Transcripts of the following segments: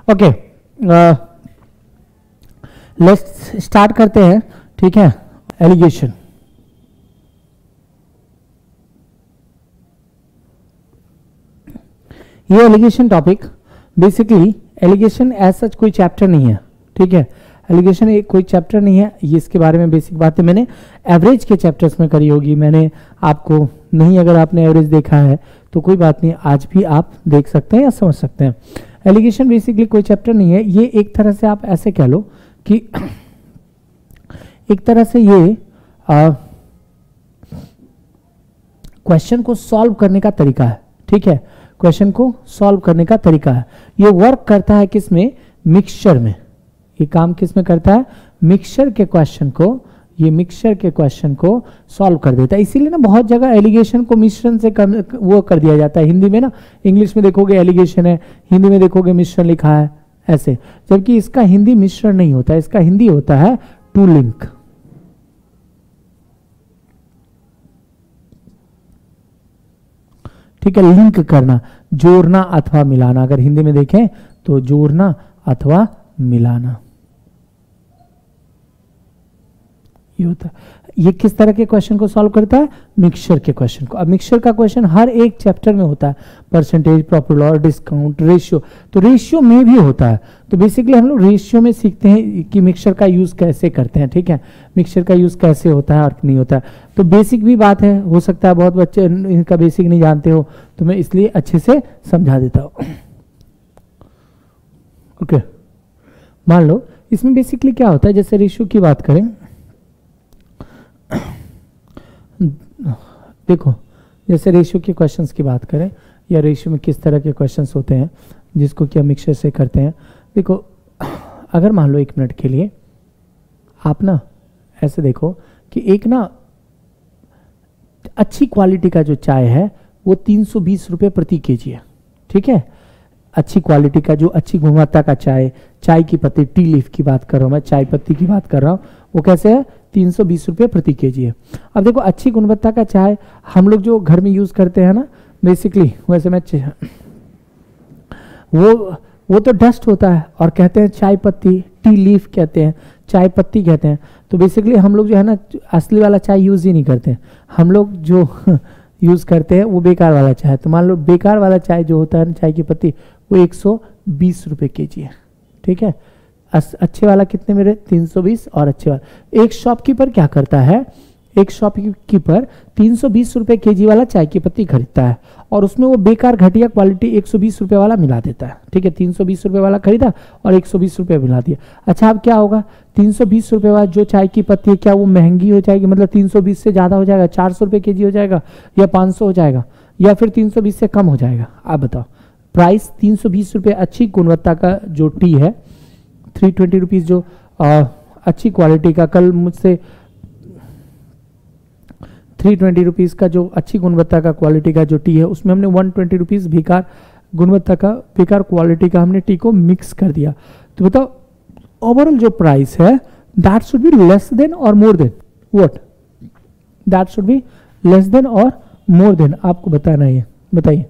Okay, let's start करते हैं, ठीक है। एलिगेशन, ये alligation topic, basically alligation as such कोई चैप्टर नहीं है, ठीक है। एलिगेशन एक कोई चैप्टर नहीं है, ये इसके बारे में बेसिक बातें मैंने एवरेज के चैप्टर्स में करी होगी, मैंने आपको नहीं, अगर आपने एवरेज देखा है तो कोई बात नहीं, आज भी आप देख सकते हैं या समझ सकते हैं। एलिगेशन बेसिकली कोई चैप्टर नहीं है, ये एक तरह से आप ऐसे कह लो कि एक तरह से ये क्वेश्चन को सॉल्व करने का तरीका है, ठीक है। क्वेश्चन को सॉल्व करने का तरीका है, ये वर्क करता है किसमें, मिक्सचर में। ये काम किसमें करता है, मिक्सचर के क्वेश्चन को, ये मिक्सचर के क्वेश्चन को सॉल्व कर देता है। इसीलिए ना बहुत जगह एलिगेशन को मिश्रण से वो कर दिया जाता है, हिंदी में ना, इंग्लिश में देखोगे एलिगेशन है, हिंदी में देखोगे मिश्रण लिखा है ऐसे, जबकि इसका हिंदी मिश्रण नहीं होता, इसका हिंदी होता है टू लिंक। ठीक है, लिंक करना, जोड़ना अथवा मिलाना, अगर हिंदी में देखें तो जोड़ना अथवा मिलाना, ये होता है। ये किस तरह के क्वेश्चन को सॉल्व करता है, मिक्सचर के क्वेश्चन को। अब मिक्सचर का क्वेश्चन हर एक चैप्टर में होता है, percentage, profit loss, discount, ratio, तो रेशियो में भी होता है। तो बेसिकली हम लोग रेशियो में सीखते हैं कि मिक्सचर का यूज कैसे करते हैं, ठीक है, मिक्सचर का यूज कैसे होता है और नहीं होता है। तो बेसिक भी बात है, हो सकता है बहुत बच्चे इनका बेसिक नहीं जानते हो, तो मैं इसलिए अच्छे से समझा देता हूं। ओके, मान लो इसमें बेसिकली क्या होता है, जैसे रेशियो की बात करें, देखो जैसे रेशियो के क्वेश्चंस की बात करें, या रेशियो में किस तरह के क्वेश्चंस होते हैं जिसको कि हम मिक्सचर से करते हैं। देखो अगर मान लो 1 मिनट के लिए आप ना ऐसे देखो कि एक ना अच्छी क्वालिटी का जो चाय है वो 320 रुपये प्रति केजी है, ठीक है। अच्छी क्वालिटी का, जो अच्छी गुणवत्ता का चाय, चाय की पत्ती, टी लीफ की बात कर रहा हूं मैं, चाय पत्ती की बात कर रहा हूं, वो कैसे है, 320 रुपये प्रति केजी है। अब देखो अच्छी गुणवत्ता का चाय हम लोग जो घर में यूज करते हैं ना, बेसिकली वैसे मैं वो तो डस्ट होता है और कहते हैं चाय पत्ती, टी लीफ कहते हैं, चाय पत्ती कहते हैं। तो बेसिकली हम लोग जो है ना असली वाला चाय यूज ही नहीं करते हैं, हम लोग जो यूज करते हैं वो बेकार वाला चाय। तो मान लो बेकार वाला चाय जो होता है ना, चाय की पत्ती, वो 120 रुपये केजी है, ठीक है। अच्छे वाला कितने मेरे, 320, और अच्छे वाला। एक शॉपकीपर क्या करता है, एक शॉपकीपर 320 रुपये केजी वाला चाय की पत्ती खरीदता है और उसमें वो बेकार घटिया क्वालिटी 120 रुपये वाला मिला देता है, ठीक है। 320 रुपये वाला खरीदा और 120 रुपये मिला दिया। अच्छा अब क्या होगा, 320 रुपये वाला जो चाय की पत्ती है, क्या वो महंगी हो जाएगी, मतलब 320 से ज्यादा हो जाएगा, 400 रुपये केजी हो जाएगा, या 500 हो जाएगा, या फिर 320 से कम हो जाएगा, आप बताओ। प्राइस 320 रुपये, अच्छी गुणवत्ता का जो टी है, 320 रुपीज जो अच्छी क्वालिटी का, कल मुझसे 320 रुपीज का जो अच्छी गुणवत्ता का क्वालिटी का जो टी है, उसमें हमने 120 रुपीज बेकार गुणवत्ता का, बेकार क्वालिटी का हमने टी को मिक्स कर दिया। तो बताओ ओवरऑल जो प्राइस है that should be less than और more than what, that should be less than और मोर देन, आपको बताना है, बताइए।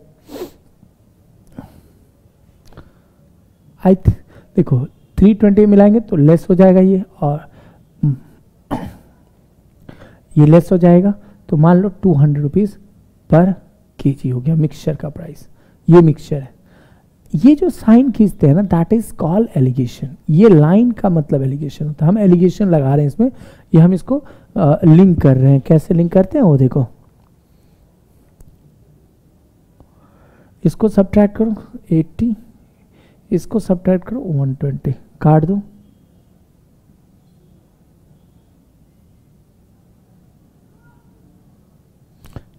देखो 320 मिलाएंगे तो लेस हो जाएगा ये, और ये लेस हो जाएगा, तो मान लो 200 रुपीज पर केजी हो गया मिक्सचर का प्राइस। ये मिक्सचर है, ये जो साइन खींचते हैं ना, दैट इज कॉल्ड एलिगेशन। ये लाइन का मतलब एलिगेशन होता है। हम एलिगेशन लगा रहे हैं इसमें, ये हम इसको लिंक कर रहे हैं। कैसे लिंक करते हैं वो देखो, इसको सब्ट्रैक्ट करो 80, इसको सब्ट्रैक्ट करो 120, काट दो,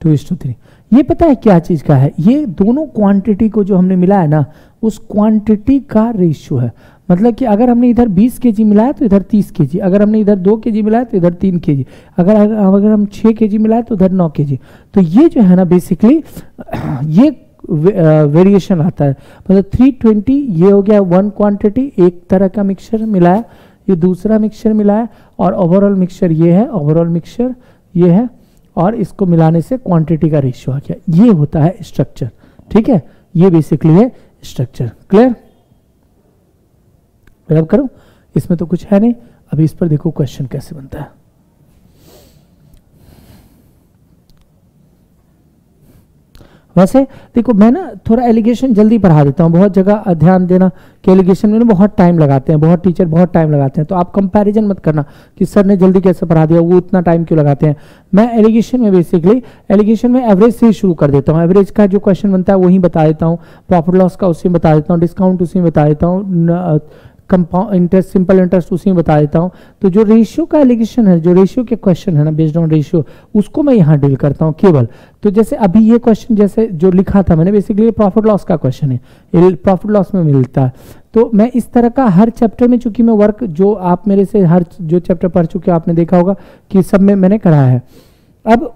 टू इज टू 3। ये पता है क्या चीज का है, ये दोनों क्वांटिटी को जो हमने मिलाया ना, उस क्वांटिटी का रेशियो है। मतलब कि अगर हमने इधर 20 केजी मिलाया तो इधर 30 केजी, अगर हमने इधर 2 केजी मिलाया तो इधर 3 केजी, अगर हम 6 केजी मिलाया तो इधर 9 केजी। तो ये जो है ना बेसिकली ये वेरिएशन आता है। मतलब 320 ये हो गया 1 क्वांटिटी, एक तरह का मिक्सचर मिलाया, ये दूसरा मिक्सचर मिलाया, और ओवरऑल मिक्सचर ये है, ओवरऑल मिक्सचर ये है, और इसको मिलाने से क्वांटिटी का रेशियो आ गया। ये होता है स्ट्रक्चर, ठीक है। ये बेसिकली है स्ट्रक्चर। क्लियर? रब करो, इसमें तो कुछ है नहीं। अभी इस पर देखो क्वेश्चन कैसे बनता है। वैसे देखो मैं ना थोड़ा एलिगेशन जल्दी पढ़ा देता हूँ, बहुत जगह ध्यान देना कि एलिगेशन में ना बहुत टाइम लगाते हैं, बहुत टीचर बहुत टाइम लगाते हैं, तो आप कंपैरिजन मत करना कि सर ने जल्दी कैसे पढ़ा दिया, वो इतना टाइम क्यों लगाते हैं। मैं एलिगेशन में बेसिकली एलिगेशन में एवरेज से ही शुरू कर देता हूँ, एवरेज का जो क्वेश्चन बनता है वही बता देता हूँ, प्रॉफिट लॉस का उसी में बता देता हूँ, डिस्काउंट उसी में बता देता हूँ, कंपाउंड इंटरेस्ट, सिंपल इंटरेस्ट उसी में बता देता हूँ। तो जो रेशियो का एलिगेशन है, जो रेशियो के क्वेश्चन है ना बेस्ड ऑन रेशियो, उसको मैं यहाँ डील करता हूँ केवल। तो जैसे अभी ये क्वेश्चन जैसे जो लिखा था मैंने, बेसिकली प्रॉफिट लॉस का क्वेश्चन है, ये प्रॉफिट लॉस में मिलता है। तो मैं इस तरह का हर चैप्टर में, चूंकि मैं वर्क जो आप मेरे से हर जो चैप्टर पढ़ चुके आपने देखा होगा कि सब में मैंने कराया है। अब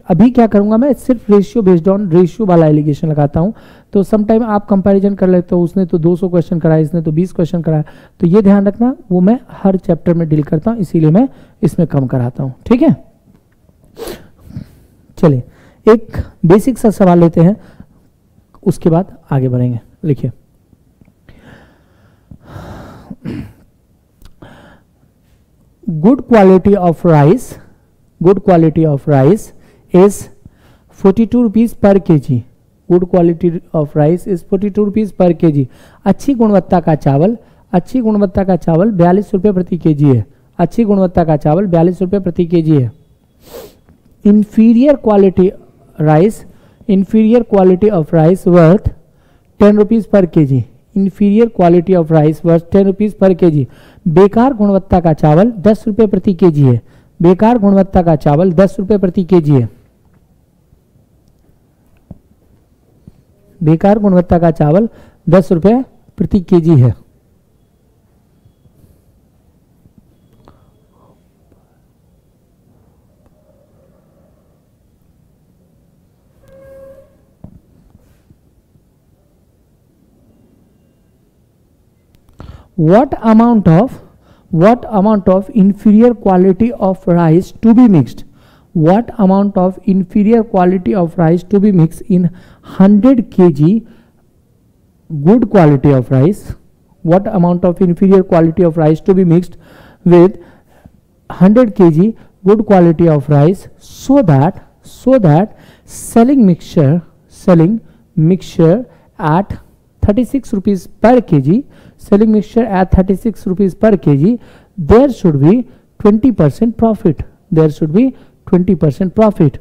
अभी क्या करूंगा मैं, सिर्फ रेशियो बेस्ड ऑन रेशियो वाला एलिगेशन लगाता हूं। तो सम टाइम आप कंपैरिजन कर लेते हो, उसने तो 200 क्वेश्चन कराया, इसने तो 20 क्वेश्चन कराया, तो ये ध्यान रखना वो मैं हर चैप्टर में डील करता हूं, इसीलिए मैं इसमें कम कराता हूं। ठीक है, चलिए एक बेसिक सा सवाल लेते हैं, उसके बाद आगे बढ़ेंगे। लिखिए, good quality of rice, good quality of rice is 42 rupees per kg. Good quality of rice is 42 rupees per kg. अच्छी गुणवत्ता का चावल, अच्छी गुणवत्ता का चावल 42 रुपये प्रति केजी है। अच्छी गुणवत्ता का चावल 42 रुपये प्रति केजी है। Inferior quality rice, inferior quality of rice worth 10 rupees per KG. Inferior quality of rice worth 10 rupees per KG. बेकार गुणवत्ता का चावल 10 रुपये प्रति केजी है। बेकार गुणवत्ता का चावल 10 रुपये प्रति केजी है। बेकार गुणवत्ता का चावल 10 रुपये प्रति केजी है। what amount of inferior quality of rice to be mixed, what amount of inferior quality of rice to be mixed in 100 kg good quality of rice, what amount of inferior quality of rice to be mixed with 100 kg good quality of rice, so that selling mixture at 36 rupees per kg, selling mixture at 36 rupees per kg, there should be 20% profit, there should be 20% profit.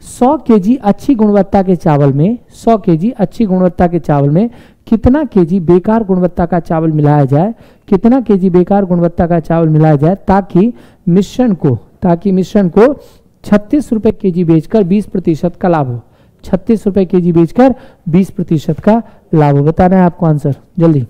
100 KG अच्छी गुणवत्ता के चावल में, 100 KG अच्छी गुणवत्ता के चावल में कितना केजी बेकार गुणवत्ता का चावल मिलाया जाए, कितना केजी बेकार गुणवत्ता का चावल मिलाया जाए, ताकि मिश्रण को 36 रुपए केजी बेचकर 20% का लाभ हो। 36 रुपए केजी बेचकर 20% का लाभ हो। बताना है आपको आंसर जल्दी।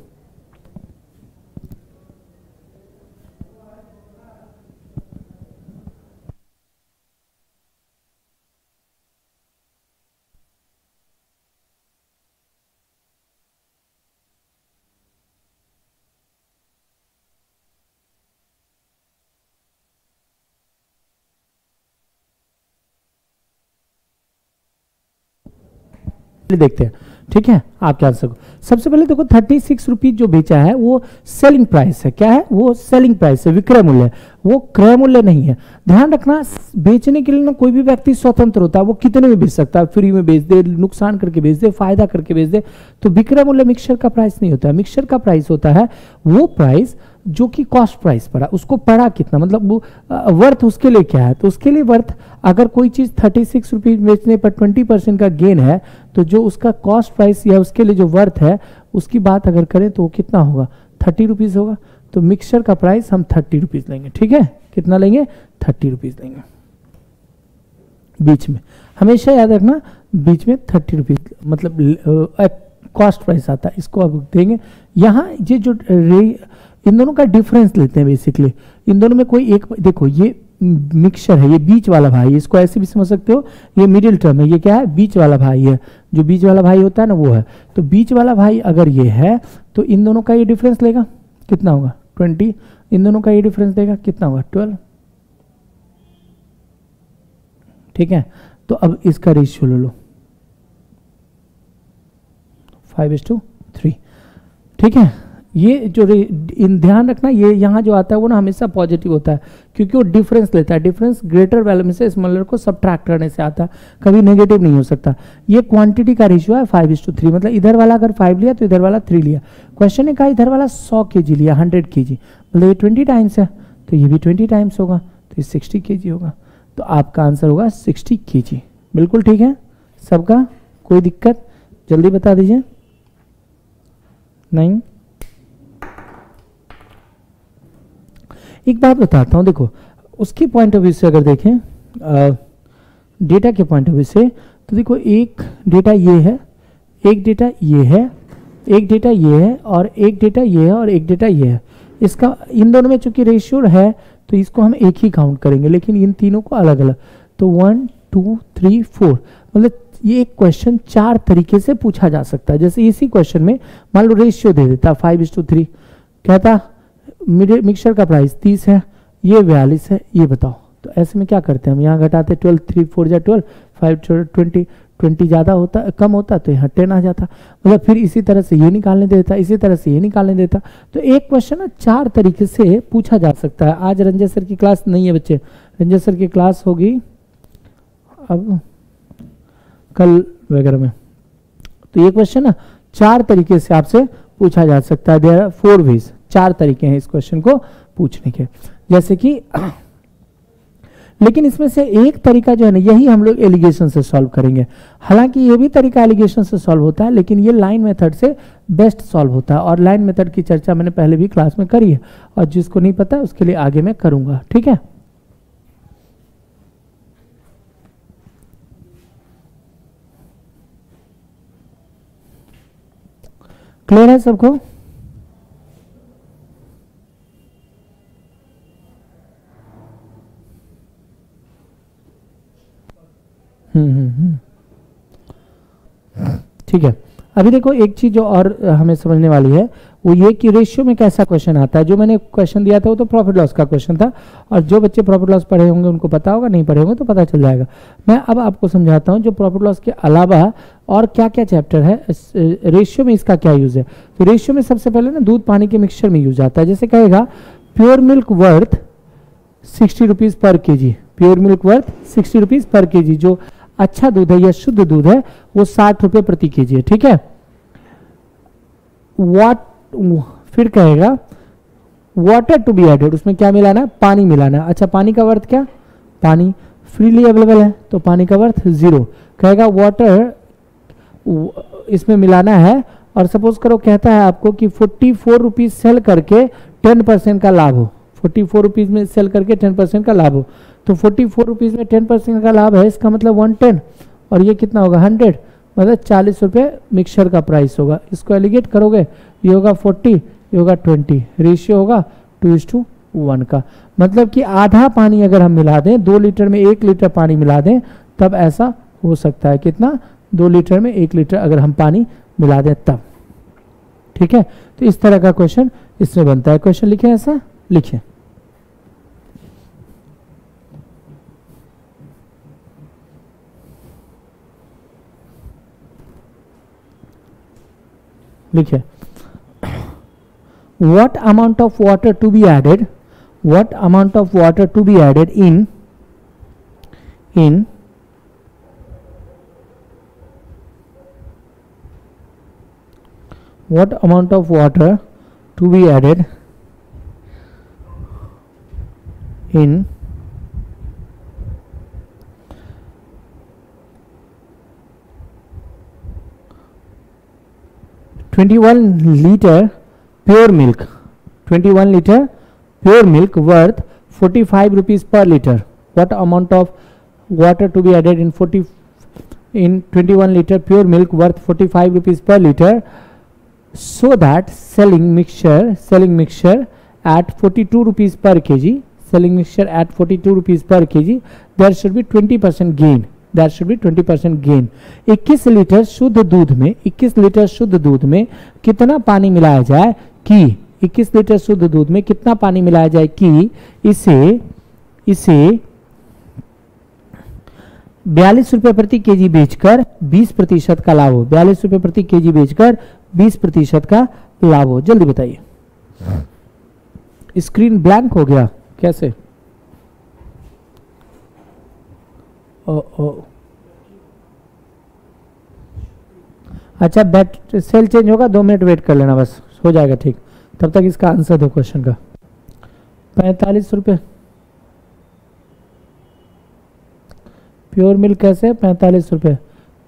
देखते हैं, ठीक है, आपके आंसर को। सबसे पहले देखो 36 रुपीज जो बेचा है वो सेलिंग प्राइस है। क्या है वो? सेलिंग प्राइस है, विक्रय मूल्य है, वो क्रय मूल्य नहीं है। ध्यान रखना, बेचने के लिए ना कोई भी व्यक्ति स्वतंत्र होता है, वो कितने में बेच सकता है, फ्री में बेच दे, नुकसान करके बेच दे, फायदा करके बेच दे। तो विक्रय मूल्य मिक्सचर का प्राइस नहीं होता है। मिक्सचर का प्राइस होता है वो प्राइस जो कि कॉस्ट प्राइस पड़ा, उसको पड़ा कितना, मतलब वो वर्थ उसके लिए क्या है। तो उसके लिए वर्थ, अगर कोई चीज 36 रुपीज बेचने पर 20% का गेन है, तो जो उसका कॉस्ट प्राइस या उसके लिए जो वर्थ है उसकी बात अगर करें तो वो कितना होगा, 30 रुपीज होगा। तो मिक्सचर का प्राइस हम 30 रुपीज लेंगे। ठीक है, कितना लेंगे? 30 रुपीज लेंगे। बीच में हमेशा याद रखना, बीच में 30 रुपीज मतलब कॉस्ट प्राइस आता है, इसको अब देंगे। यहाँ ये जो इन दोनों का डिफरेंस लेते हैं। बेसिकली इन दोनों में कोई एक, देखो ये मिक्सचर है, ये बीच वाला भाई, इसको ऐसे भी समझ सकते हो, ये मिडिल टर्म है, ये क्या है? बीच वाला भाई है। जो बीच वाला भाई होता है ना वो है। तो बीच वाला भाई अगर ये है तो इन दोनों का ये डिफरेंस लेगा, कितना होगा? 20। इन दोनों का ये डिफरेंस देगा, कितना होगा? 12। ठीक है, तो अब इसका रेशियो ले लो 5:3। ठीक है, ये जो इन ध्यान रखना, ये यहाँ जो आता है वो ना हमेशा पॉजिटिव होता है, क्योंकि वो डिफरेंस लेता है। डिफरेंस ग्रेटर वैल्यू में से स्मॉलर को सबट्रैक्ट करने से आता है, कभी नेगेटिव नहीं हो सकता। ये क्वांटिटी का रेशियो है 5:3, मतलब इधर वाला अगर 5 लिया तो इधर वाला 3 लिया। क्वेश्चन ने कहा इधर वाला 100 kg लिया, 100 kg, मतलब ये 20 टाइम्स है, तो ये भी 20 टाइम्स होगा, तो ये 60 kg होगा। तो आपका आंसर होगा 60 kg। बिल्कुल ठीक है सबका, कोई दिक्कत? जल्दी बता दीजिए। नहीं, एक बात बताता हूं, देखो उसके पॉइंट ऑफ व्यू से अगर देखें, डेटा के पॉइंट ऑफ व्यू से, तो देखो एक डेटा ये है, एक डेटा ये है, एक डेटा ये है, और एक डेटा ये है, और एक डेटा ये है। इसका इन दोनों में चूंकि रेशियो है तो इसको हम एक ही काउंट करेंगे, लेकिन इन तीनों को अलग अलग। तो 1 2 3 4, मतलब ये एक क्वेश्चन 4 तरीके से पूछा जा सकता है। जैसे इसी क्वेश्चन में मान लो रेशियो दे देता 5:3, कहता मिक्सचर का प्राइस 30 है, ये 42 है, ये बताओ। तो ऐसे में क्या करते हैं हम, यहाँ घटाते 12, 3 4 जा 12, 5 20, 20 ज़्यादा होता कम होता तो यहाँ 10 आ जाता, मतलब फिर इसी तरह से ये निकालने देता, इसी तरह से ये निकालने देता। तो एक क्वेश्चन ना 4 तरीके से पूछा जा सकता है। आज रंजय सर की क्लास नहीं है बच्चे, रंजय सर की क्लास होगी अब कल वगैरह में। तो ये क्वेश्चन ना 4 तरीके से आपसे पूछा जा सकता है। देयर आर 4 वेज, 4 तरीके हैं इस क्वेश्चन को पूछने के। जैसे कि लेकिन इसमें से एक तरीका जो है ना, यही हम लोग एलिगेशन से सॉल्व करेंगे। हालांकि ये भी तरीका एलिगेशन से सॉल्व होता है, लेकिन ये लाइन मेथड से बेस्ट सॉल्व होता है। और लाइन मेथड की चर्चा मैंने पहले भी क्लास में करी है, और जिसको नहीं पता उसके लिए आगे मैं करूंगा, ठीक है। क्लियर है सबको? ठीक है। अभी देखो एक चीज जो और हमें समझने वाली है वो ये कि रेशियो में कैसा क्वेश्चन आता है। जो मैंने क्वेश्चन दिया था वो तो प्रॉफिट लॉस का क्वेश्चन था, और जो बच्चे प्रॉफिट लॉस पढ़े होंगे उनको पता होगा, नहीं पढ़े होंगे तो पता चल जाएगा। मैं अब आपको समझाता हूँ जो प्रॉफिट लॉस के अलावा और क्या क्या चैप्टर है, रेशियो में इसका क्या यूज है। तो रेशियो में सबसे पहले ना दूध पानी के मिक्सचर में यूज आता है। जैसे कहेगा pure milk worth 60 rupees per KG, pure milk worth 60 rupees per KG. जो अच्छा दूध है या शुद्ध दूध है वो 60 रुपए प्रति केजी है, ठीक है। फिर कहेगा वाटर टू बी एडेड, उसमें क्या मिलाना है, पानी मिलाना है। अच्छा पानी का वर्थ क्या, पानी फ्रीली अवेलेबल है तो पानी का वर्थ 0। कहेगा वाटर इसमें मिलाना है, और सपोज करो कहता है आपको कि 44 रुपीज सेल करके 10% का लाभ हो, 44 रुपीज में सेल करके 10% का लाभ हो। तो 44 रुपीज में 10% का लाभ है, इसका मतलब 110, और ये कितना होगा 100, मतलब 40 रुपये मिक्सचर का प्राइस होगा। इसको एलिगेट करोगे ये होगा 40, ये होगा 20, रेशियो होगा 2:1 का। मतलब कि आधा पानी अगर हम मिला दें, 2 लीटर में 1 लीटर पानी मिला दें, तब ऐसा हो सकता है। कितना, 2 लीटर में 1 लीटर अगर हम पानी मिला दें तब, ठीक है। तो इस तरह का क्वेश्चन इसमें बनता है। क्वेश्चन लिखे ऐसा, लिखे लिखे what amount of water to be added, what amount of water to be added in what amount of water to be added in 21 liter pure milk, 21 liter pure milk worth 45 rupees per liter. What amount of water to be added in 21 liter pure milk worth 45 rupees per liter, so that selling mixture at 42 rupees per kg, selling mixture at 42 rupees per kg, there should be 20% gain. There should be 20% gain. 21 litre शुद्ध दूध में, 21 litre शुद्ध दूध में कितना पानी मिलाया जाए कि 21 लीटर शुद्ध दूध में कितना पानी मिलाया जाए कि इसे 42 रुपए प्रति केजी बेचकर 20% का लाभ हो, 42 रुपए प्रति केजी बेचकर 20% का लाभ हो? जल्दी बताइए। स्क्रीन ब्लैंक हो गया कैसे? ओ अच्छा, बैट सेल चेंज होगा, 2 मिनट वेट कर लेना बस, हो जाएगा ठीक। तब तक इसका आंसर दो क्वेश्चन का। 45 रुपये प्योर मिल्क कैसे? 45 रुपये।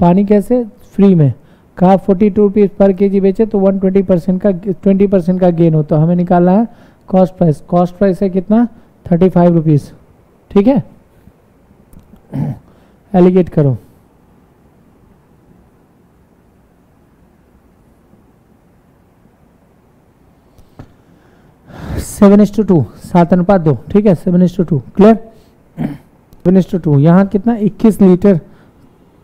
पानी कैसे? फ्री में। कहा 42 रुपीज़ पर केजी बेचे तो 20% का गेन होता है। हमें निकालना है कॉस्ट प्राइस। कॉस्ट प्राइस है कितना? 35 रुपीज़। ठीक है, एलिगेट करो। Seven is to two, 7:2। ठीक है, 7:2 क्लियर। 7:2 यहाँ कितना? 21 लीटर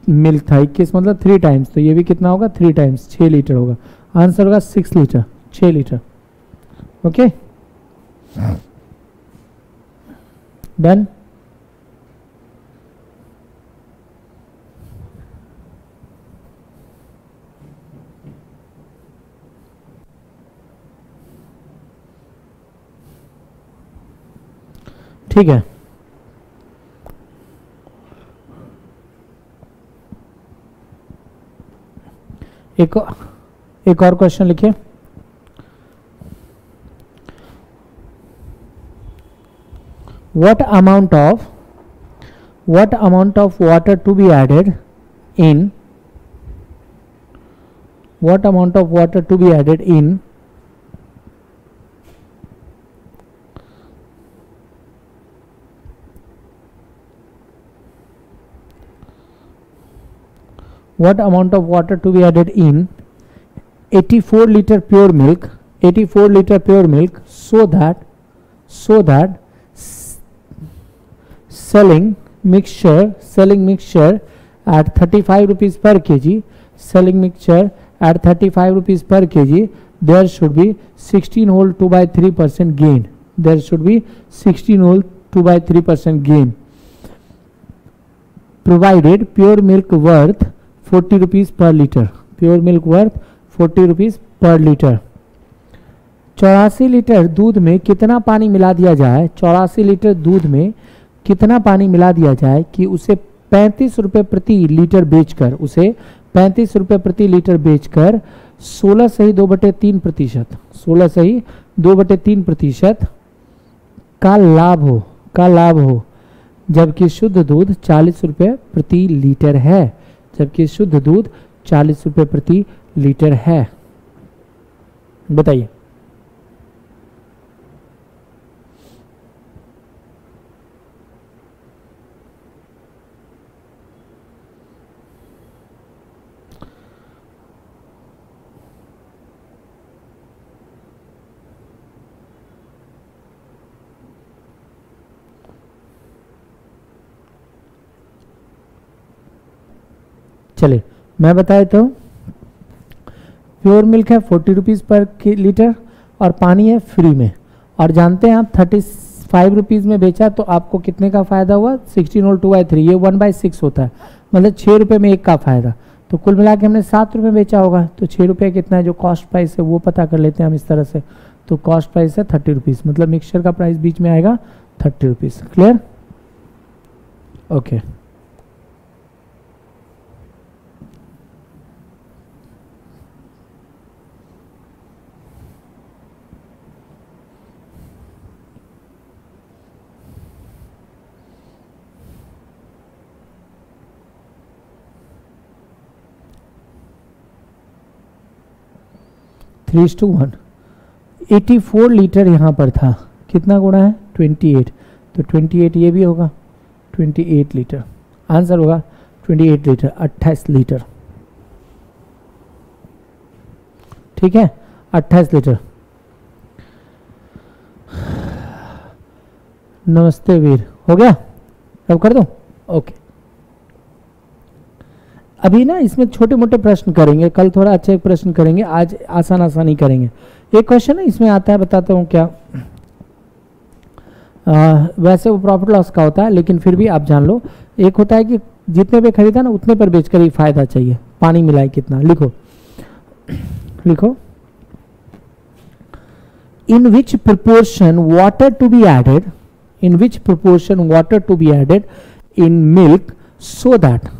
मिल्क था। 21 मतलब 3 टाइम्स, तो ये भी कितना होगा? 3 टाइम्स, 6 लीटर होगा। आंसर होगा 6 लीटर, 6 लीटर। Okay done. ठीक है, एक और क्वेश्चन लिखिए। what amount of water to be added in what amount of water to be added in what amount of water to be added in 84 liter pure milk, 84 liter pure milk, so that selling mixture at 35 rupees per kg, selling mixture at 35 rupees per kg, there should be 16 whole 2/3% gain. There should be 16 whole 2/3% gain, provided pure milk worth 40 rupees per liter. Pure milk worth 40 rupees per liter. 84 litre दूध में कितना पानी मिला दिया जाए? 84 litre दूध में कितना पानी मिला दिया जाए कि उसे 35 रुपये प्रति लीटर बेचकर, उसे 35 रुपये प्रति लीटर बेचकर 16 सही 2/3%, 16 सही 2/3% का लाभ हो, जबकि शुद्ध दूध 40 रुपये प्रति लीटर है, जबकि शुद्ध दूध 40 रुपये प्रति लीटर है। बताइए। चलिए मैं बताया तो प्योर मिल्क है 40 रुपीज़ पर लीटर और पानी है फ्री में, और जानते हैं आप 35 रुपीज़ में बेचा तो आपको कितने का फ़ायदा हुआ? 16 और 2/3, ये 1/6 होता है, मतलब 6 रुपये में एक का फ़ायदा। तो कुल मिला के हमने 7 रुपये बेचा होगा, तो 6 रुपये कितना है जो कॉस्ट प्राइस है वो पता कर लेते हैं हम इस तरह से। तो कॉस्ट प्राइस है 30 रुपीज़, मतलब मिक्सचर का प्राइस बीच में आएगा 30 rupees. Clear? Okay three to 1। 84 litre यहाँ पर था, कितना गुणा है? 28, तो 28 ये भी होगा 28 लीटर। आंसर होगा 28 लीटर, 28 लीटर। ठीक है, 28 लीटर। नमस्ते वीर, हो गया? अब कर दो। ओके, अभी ना इसमें छोटे मोटे प्रश्न करेंगे, कल थोड़ा अच्छे प्रश्न करेंगे, आज आसान ही करेंगे। एक क्वेश्चन है इसमें आता है, बताता हूँ क्या। वैसे वो प्रॉफिट लॉस का होता है, लेकिन फिर भी आप जान लो। एक होता है कि जितने पे खरीदा ना उतने पर बेचकर ही फायदा चाहिए। पानी मिलाए कितना, लिखो लिखो। in which proportion water to be added, in which proportion water to be added in milk, so that,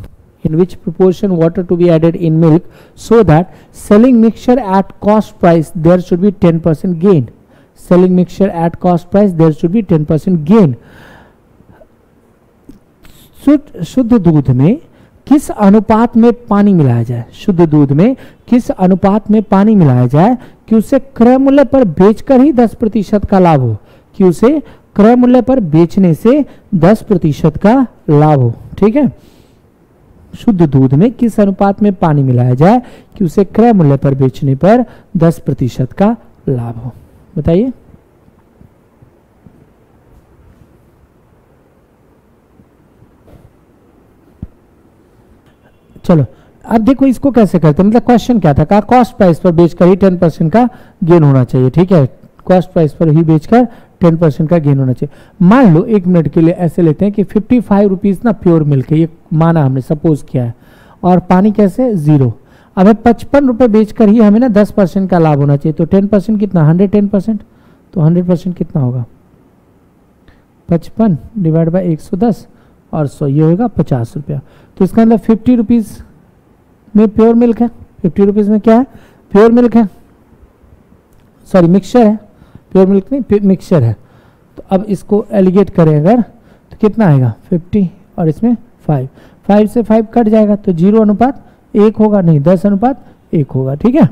in which proportion water to be added in milk, so that selling mixture at cost price there should be 10% gain. Selling mixture at cost price there should be 10% gain. शुद्ध दूध में किस अनुपात में पानी मिलाया जाए, शुद्ध दूध में किस अनुपात में पानी मिलाया जाए कि उसे क्रय मूल्य पर बेचकर ही 10% का लाभ हो, कि उसे क्रय मूल्य पर बेचने से 10% का लाभ हो। ठीक है, शुद्ध दूध में किस अनुपात में पानी मिलाया जाए कि उसे क्रय मूल्य पर बेचने पर 10% का लाभ हो, बताइए। चलो अब देखो इसको कैसे करते हैं, मतलब क्वेश्चन क्या था, कहा कॉस्ट प्राइस पर बेचकर ही 10% का गेन होना चाहिए। ठीक है, कॉस्ट प्राइस पर ही बेचकर 10% का गेन होना चाहिए। मान लो 1 मिनट के लिए ऐसे लेते हैं कि 55 रुपीज ना प्योर मिल्क है, ये माना हमने, सपोज किया है, और पानी कैसे 0। अब 55 रुपए बेचकर ही हमें ना 10% का लाभ होना चाहिए, तो 10% कितना, 110%, तो 100% कितना होगा, 55 डिवाइड बाई 110 और 100, ये होगा 50 रुपया। तो इसका मतलब 50 रुपीज में प्योर मिल्क है, 50 रुपीज में क्या है, प्योर मिल्क है, सॉरी मिक्सचर है, प्योर मिल्क नहीं मिक्सचर है। तो अब इसको एलिगेट करें अगर तो कितना आएगा 50 और इसमें 5 से 5 कट जाएगा तो 0:1 होगा, नहीं 10:1 होगा। ठीक है,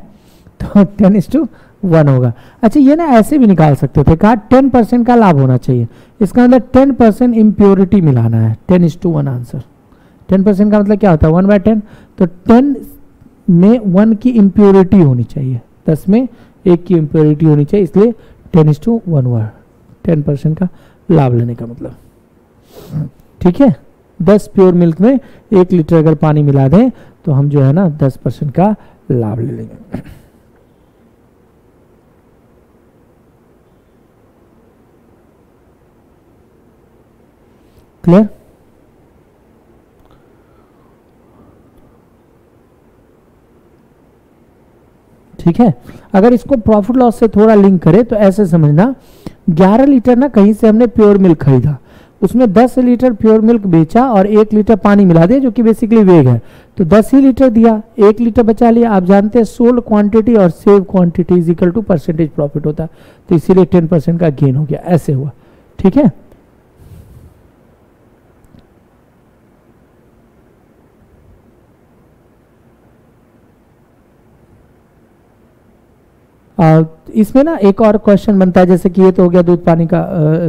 तो 10:1 होगा। अच्छा ये ना ऐसे भी निकाल सकते थे, कहा 10% का लाभ होना चाहिए, इसका मतलब 10% इम्प्योरिटी मिलाना है, 10:1 आंसर। 10% का मतलब क्या होता है 1/10, तो 10 में 1 की इम्प्योरिटी होनी चाहिए, 10 में 1 की इम्प्योरिटी होनी चाहिए, इसलिए 10:1 हुआ 10% का लाभ लेने का मतलब। ठीक है, 10 प्योर मिल्क में 1 लीटर अगर पानी मिला दें तो हम जो है ना 10% का लाभ ले लेंगे। क्लियर? ठीक है, अगर इसको प्रॉफिट लॉस से थोड़ा लिंक करें तो ऐसे समझना, 11 लीटर ना कहीं से हमने प्योर मिल्क खरीदा, उसमें 10 लीटर प्योर मिल्क बेचा और 1 लीटर पानी मिला दिया जो कि बेसिकली वेग है, तो 10 ही लीटर दिया, 1 लीटर बचा लिया। आप जानते हैं सोल्ड क्वांटिटी और save quantity is equal to percentage profit होता है, तो इसीलिए 10% का गेन हो गया, ऐसे हुआ। ठीक है, इसमें ना एक और क्वेश्चन बनता है, जैसे कि ये तो हो गया दूध पानी का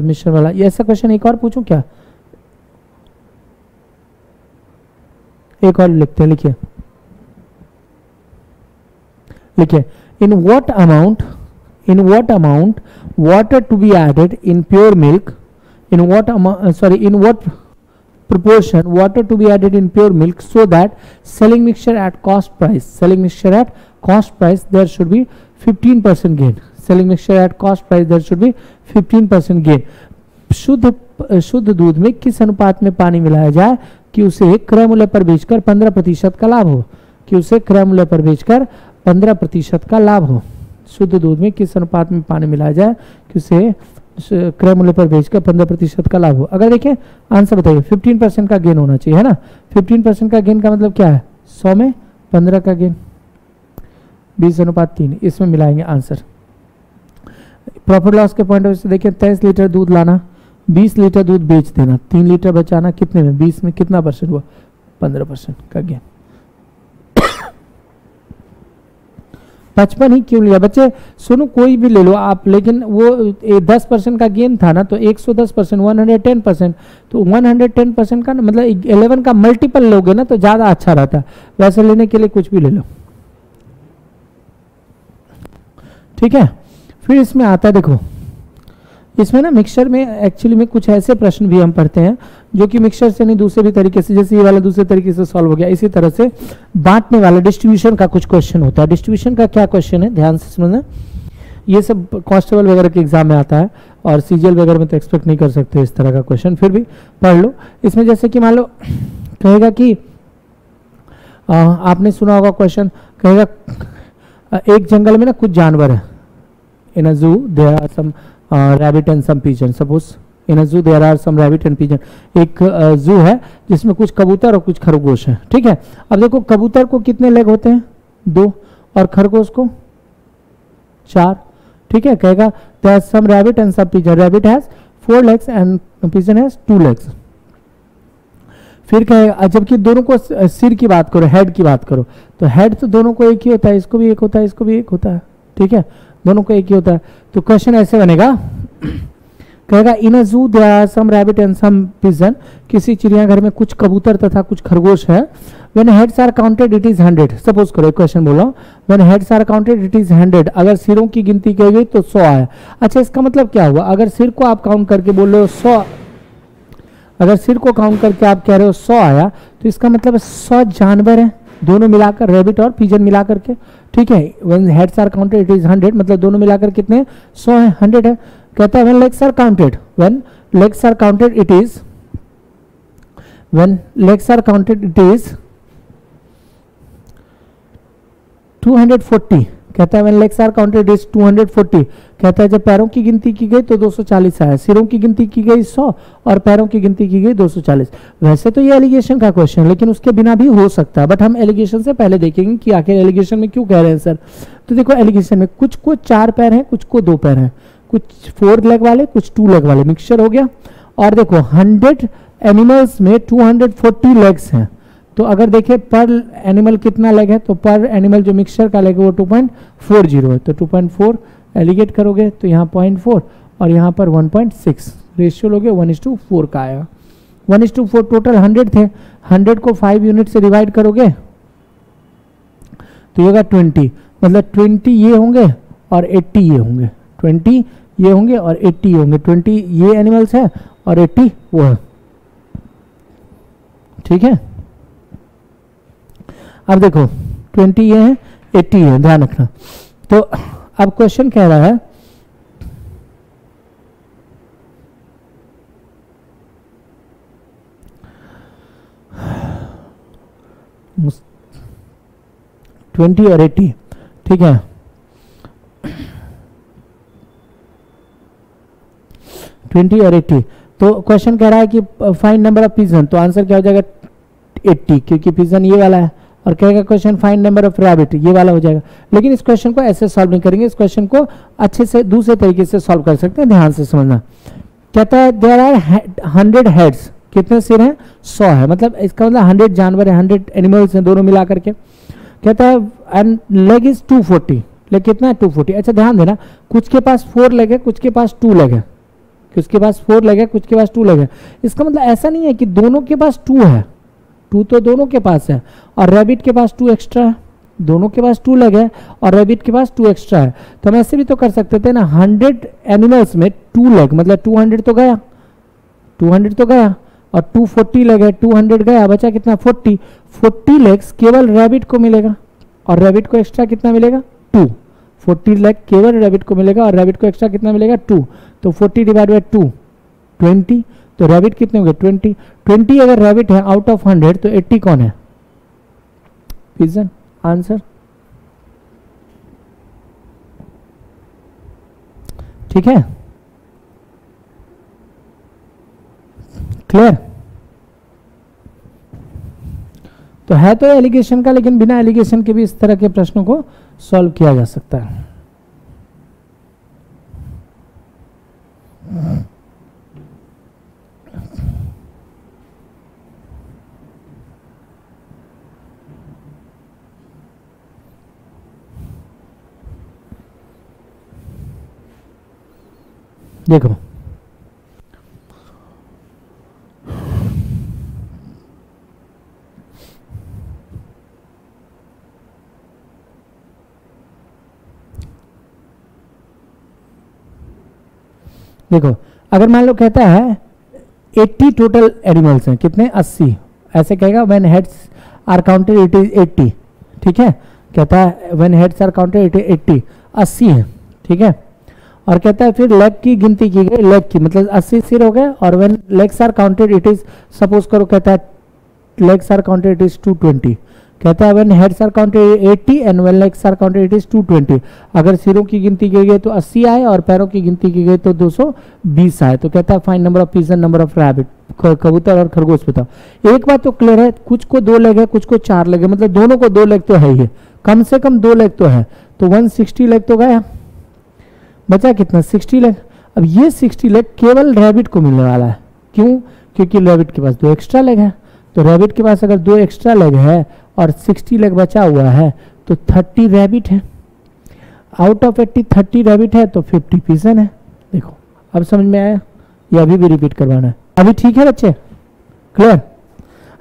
मिश्रण वाला, ये ऐसा क्वेश्चन एक और पूछूं क्या, एक और लिखते हैं, लिखिए लिखिए, in what amount water to be added in pure milk, in what proportion water to be added in pure milk so that selling mixture at cost price there should be 15% gain, selling mixture at cost price there should be 15% gain। शुद्ध दूध में किस अनुपात में पानी मिलाया जाए कि उसे क्रय मूल्य पर बेचकर 15% का लाभ हो, कि उसे क्रय मूल्य पर बेचकर 15% का लाभ हो। शुद्ध दूध में किस अनुपात में पानी मिलाया जाए कि उसे क्रय मूल्य पर बेचकर 15% का लाभ हो। अगर देखें आंसर बताइए, 15% का गेन होना चाहिए, है ना। 15% का गेन का मतलब क्या है, 100 में 15 का गेन, 20:3, इसमें मिलाएंगे आंसर। प्रॉफिट लॉस के पॉइंट ऑफ व्यू से देखिए, 23 लीटर दूध लाना, 20 लीटर दूध बेच देना, 3 लीटर बचाना, कितने में, 20 में कितना परसेंट हुआ, 15% का गेन। 55 ही क्यों लिया बच्चे, सुनो कोई भी ले लो आप, लेकिन वो 10% का गेन था ना, तो 110%, 110%, तो 110% का मतलब 11 का मल्टीपल लोगे ना तो ज्यादा अच्छा रहता, वैसे लेने के लिए कुछ भी ले लो। ठीक है, फिर इसमें आता है, देखो इसमें ना मिक्सचर में एक्चुअली में कुछ ऐसे प्रश्न भी हम पढ़ते हैं जो कि मिक्सचर से नहीं दूसरे भी तरीके से, जैसे ये वाला दूसरे तरीके से सॉल्व हो गया, इसी तरह से बांटने वाला डिस्ट्रीब्यूशन का कुछ क्वेश्चन होता है। डिस्ट्रीब्यूशन का क्या क्वेश्चन है, ध्यान से समझना, ये सब कांस्टेबल वगैरह के एग्जाम में आता है और सीजीएल वगैरह में तो एक्सपेक्ट नहीं कर सकते इस तरह का क्वेश्चन, फिर भी पढ़ लो। इसमें जैसे कि मान लो कहेगा कि आपने सुना होगा क्वेश्चन, कहेगा एक जंगल में ना कुछ जानवर है, in a zoo there are some rabbit and some pigeon. Suppose in a zoo there are some rabbit and pigeon. एक जू है जिसमें कुछ कबूतर और कुछ खरगोश है, ठीक है। अब देखो कबूतर को कितने लेग होते हैं, 2, और खरगोश को 4, ठीक है। कहेगा there are some rabbit and some pigeon. Rabbit has 4 legs and pigeon has 2 legs. फिर कहेगा, जबकि दोनों को सिर की बात करो, हेड की बात करो, तो हेड तो दोनों को एक ही होता है, इसको भी एक होता है, इसको भी एक होता है, ठीक है, दोनों को एक ही होता है। तो क्वेश्चन ऐसे बनेगा, कहेगा in a zoo there are some rabbit and some pigeon, किसी चिड़ियाघर में कुछ कबूतर तथा कुछ खरगोश है। When heads are counted it is 100. Suppose करो एक क्वेश्चन बोलो, when heads are counted it is 100, अगर सिरों की गिनती की गई तो 100 आया। अच्छा, इसका मतलब क्या हुआ, अगर सिर को आप काउंट करके बोल रहे हो 100, अगर सिर को काउंट करके आप कह रहे हो 100 आया, तो इसका मतलब 100 जानवर हैं दोनों मिलाकर, रैबिट और पिजन मिलाकर के, ठीक है। When heads are counted it is 100, मतलब दोनों मिलाकर कितने, 100 है, 100 है। कहता है when legs are counted, when legs are counted it is, when legs are counted it is 240। कहता है when legs are counted is 240। कहता है जब पैरों की गिनती की गई तो 240 आया, सिरों की गिनती की गई 100 और पैरों की गिनती की गई 240। वैसे तो ये एलिगेशन का क्वेश्चन, लेकिन उसके बिना भी हो सकता है, बट हम एलिगेशन से पहले देखेंगे कि आखिर एलिगेशन में क्यों कह रहे हैं सर। तो देखो एलिगेशन में कुछ को 4 पैर हैं, कुछ को 2 पैर हैं, कुछ 4 लेग वाले, कुछ 2 लेग वाले, मिक्सचर हो गया। और देखो 100 एनिमल्स में 240 लेग्स हैं, तो अगर देखें पर एनिमल कितना लेग है, तो पर एनिमल जो मिक्सचर का लेग है वो 2.40 है, तो 2.4 एलिगेट करोगे तो यहाँ 0.4 और यहाँ पर 1.6, रेशियो लोगे 1:4 का आएगा। 1:4, टोटल 100 थे, 100 को 5 यूनिट से डिवाइड करोगे तो ये होगा 20, मतलब 20 ये होंगे और 80 ये होंगे, 20 ये होंगे और 80 ये होंगे, 20 ये एनिमल्स है और 80 वो है, ठीक है। अब देखो 20 ये है, 80 है, ध्यान रखना। तो अब क्वेश्चन कह रहा है ट्वेंटी और 80, ठीक है। 20 और 80, तो क्वेश्चन कह रहा है कि फाइंड नंबर ऑफ पिजन, तो आंसर क्या हो जाएगा 80, क्योंकि पिजन ये वाला है। और कहेगा question find number of rabbit, ये वाला हो जाएगा। लेकिन इस क्वेश्चन को ऐसे सॉल्व नहीं करेंगे, इस क्वेश्चन को अच्छे से दूसरे तरीके से सॉल्व कर सकते हैं, ध्यान से समझना। कहता है देयर आर 100 हेड्स, कितने सिर हैं, 100 है, मतलब इसका मतलब 100 जानवर है, 100 एनिमल्स हैं दोनों मिला करके। कहता है एंड लेग इज 240, लेग कितना है 240। अच्छा ध्यान देना, कुछ के पास 4 लेग है, कुछ के पास 2 लेग है, कुछ के पास 4 लेग है, कुछ के पास 2 लेग है। इसका मतलब ऐसा नहीं है कि दोनों के पास 2 है, 2 तो दोनों के पास है, और रैबिट के पास 2 एक्स्ट्रा है, दोनों के पास 2 लेग है और रैबिट के पास 2 एक्स्ट्रा है। तो हम ऐसे भी तो कर सकते थे ना, 100 एनिमल्स में 2 लेग, मतलब 200 तो गया, 200 तो गया, और 240 लेग है, 200 गया, बचा कितना 40, 40 लेग्स केवल रैबिट को मिलेगा और रैबिट को एक्स्ट्रा कितना मिलेगा 2, 40 लेग केवल रैबिट को मिलेगा और रैबिट को एक्स्ट्रा कितना मिलेगा 2, तो 40 डिवाइड बाय 2 20, तो रैबिट कितने हो गए 20, 20 अगर रैबिट है आउट ऑफ 100 तो 80 कौन है, पिजन। आंसर ठीक है, क्लियर। तो है तो एलिगेशन का, लेकिन बिना एलिगेशन के भी इस तरह के प्रश्नों को सॉल्व किया जा सकता है। देखो देखो अगर मान लो कहता है 80 टोटल एनिमल्स हैं, कितने 80, ऐसे कहेगा when heads are counted it is 80, ठीक है। कहता है when heads are counted it is 80, 80 है, ठीक है। और कहता है फिर लेग की गिनती की गई, लेग की मतलब 80 सिर हो गए, और when legs are counted it is, suppose करो कहता है legs are counted it is 220, कहता है when heads are counted 80 and when legs are counted it is 220। अगर सिरों की गिनती की गई तो 80 आए और पैरों की गिनती की गई तो 220 आए। तो कहता है find number of pigeon, number of rabbit, कबूतर और खरगोश बताओ। एक बात तो क्लियर है, कुछ को 2 लेग है, कुछ को 4 लेग है, मतलब दोनों को 2 लेग तो है ही है, कम से कम 2 लेग तो है। तो 160 लेग तो गया, बचा कितना 60 लेग। अब ये 60 लेग केवल रैबिट को मिलने वाला है, क्यों? क्योंकि रैबिट के पास 2 एक्स्ट्रा लेग है। तो रैबिट के पास अगर 2 एक्स्ट्रा लेग है और 60 लेग बचा हुआ है तो 30 रैबिट है। आउट ऑफ 80 30 रैबिट है तो 50 पिजन है। देखो अब समझ में आया, ये अभी भी रिपीट करवाना है। अभी ठीक है बच्चे, क्लियर?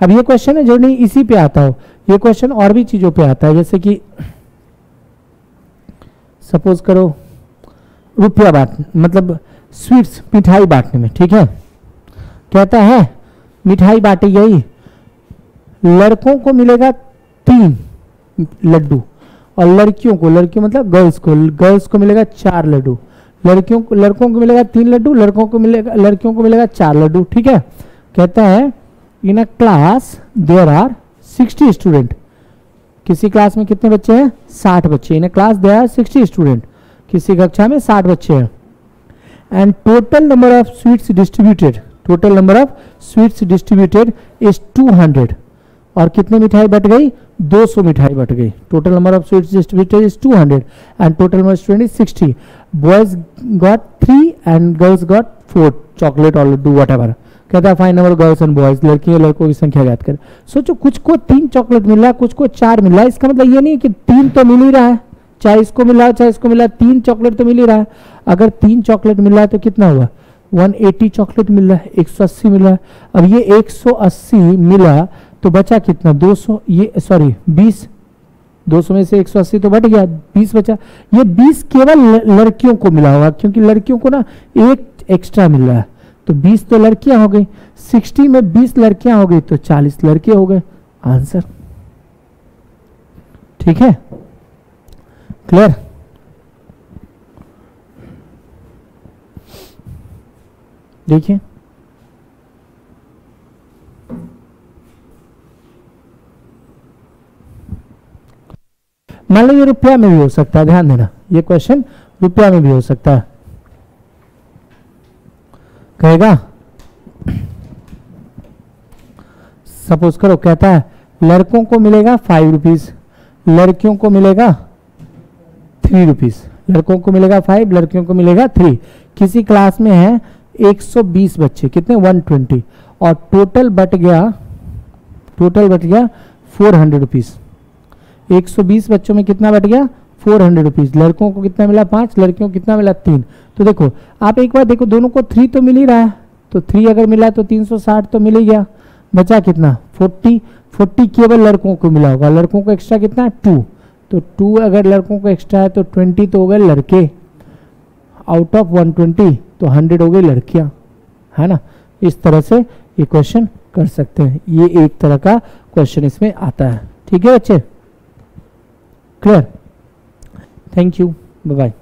अब ये क्वेश्चन है जो नहीं इसी पे आता हो, ये क्वेश्चन और भी चीजों पे आता है, जैसे कि सपोज करो रुपया बांट, मतलब स्वीट्स, मिठाई बांटने में, ठीक है। कहता है मिठाई बांटी गई, लड़कों को मिलेगा 3 लड्डू और लड़कियों मतलब गर्ल्स को मिलेगा 4 लड्डू। लड़कों को मिलेगा 3 लड्डू, लड़कियों को मिलेगा 4 लड्डू, ठीक है। कहता है in a class there are 60 student. किसी क्लास में कितने बच्चे हैं? 60 बच्चे। In a class there are 60 student. किसी कक्षा में 60 बच्चे हैं। And total number of sweets distributed is 200। और कितने मिठाई बट गई? 200 मिठाई बट गई। Total number of sweets distributed is 200 and total number of student is 60। Boys got 3 and girls got 4 chocolate और लड्डू व्हाटएवर। कहता है find number girls and boys, लड़की और लड़कों की संख्या ज्ञात कर। सोचो कुछ को 3 चॉकलेट मिल रहा है, कुछ को 4 मिल रहा है। इसका मतलब ये नहीं कि 3 तो मिल ही रहा है, चाहे इसको मिला है चाहे इसको मिला है, 3 चॉकलेट तो मिल ही रहा है। अगर 3 चॉकलेट मिल रहा है तो कितना हुआ? 180 चॉकलेट मिल रहा है, 180 मिल रहा है। अब ये 180 मिला तो बचा कितना? 200, ये सॉरी 20, 200 में से 180 तो बट गया, 20 बचा। ये 20 केवल लड़कियों को मिला होगा, क्योंकि लड़कियों को ना 1 एक्स्ट्रा मिल रहा है। तो 20 तो लड़कियां हो गई, 60 में 20 लड़कियां हो गई तो 40 लड़के हो गए। आंसर ठीक है, क्लियर? देखिए मान लो ये रुपया में भी हो सकता है, ध्यान देना, ये क्वेश्चन रुपया में भी हो सकता है। कहेगा सपोज करो, कहता है लड़कों को मिलेगा 5 रुपीज, लड़कियों को मिलेगा 3 रुपीज। लड़कों को मिलेगा 5, लड़कियों को मिलेगा 3। किसी क्लास में है 120 बच्चे, कितने? 120। और टोटल बट गया 400 रुपीज। 120 बच्चों में कितना बट गया? 400 रुपीज। लड़कों को कितना मिला? 5, लड़कियों को कितना मिला? 3। तो देखो आप एक बार देखो, दोनों को 3 तो मिल ही रहा है, तो 3 अगर मिला तो 360 तो मिल ही गया। बचा कितना? 40 केवल लड़कों को मिला होगा। लड़कों को एक्स्ट्रा कितना? 2। तो 2 अगर लड़कों को एक्स्ट्रा है तो 20 तो हो गए लड़के, आउट ऑफ 120 तो 100 हो गई लड़कियां, है ना। इस तरह से ये क्वेश्चन कर सकते हैं। ये एक तरह का क्वेश्चन इसमें आता है। ठीक है बच्चे, clear? Thank you, bye bye.